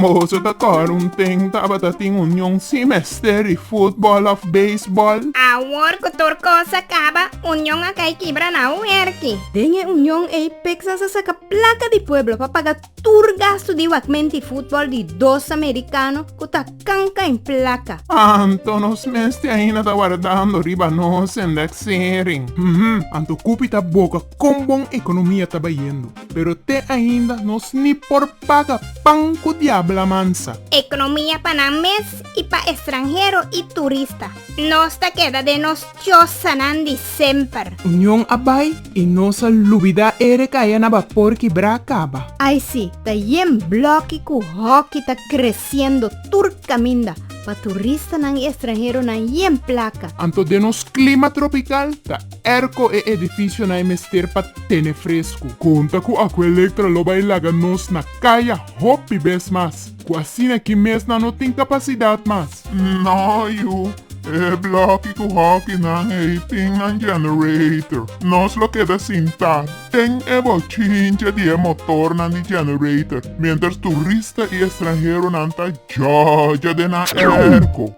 famoso da karunting tabatating uniong semester i football of baseball. Awor ko turko sa kaba, unyong akay kibra na uerki. Dengue Unión Apex sa placa di pueblo papaga turgasto di wakmenti football di dos americano kuta kanka in placa. Antonos mesti ainda tá guardando riba nos indexering. Anto cupita boca combong economia tá bayendo. Pero te ainda nos ni por paga panco diabla mansa. Economía pa na mes y pa extranjero y turista. Nos ta queda de nos chosanandi sempre. Unión abay y no sa lubida ere kaya na vapor ki bracaba. Ay sí, ta yen bloque ku hockey ta creciendo turcaminda. Pa turista nang extranjero nang yen placa. Anto de nos clima tropical, ta erco e edificio na mester pa tene fresco. Conta ku aqua electra lo bailaga nos na kaya hopi bes mas. Quasina que mes na no tem capacidade mas. No, you. Bloque ku hockey nang 18 ng generator. Nos lo queda sintar. Ten bochinche di motor ng di generator. Mientras turista y extranjero nanta ya de na erco.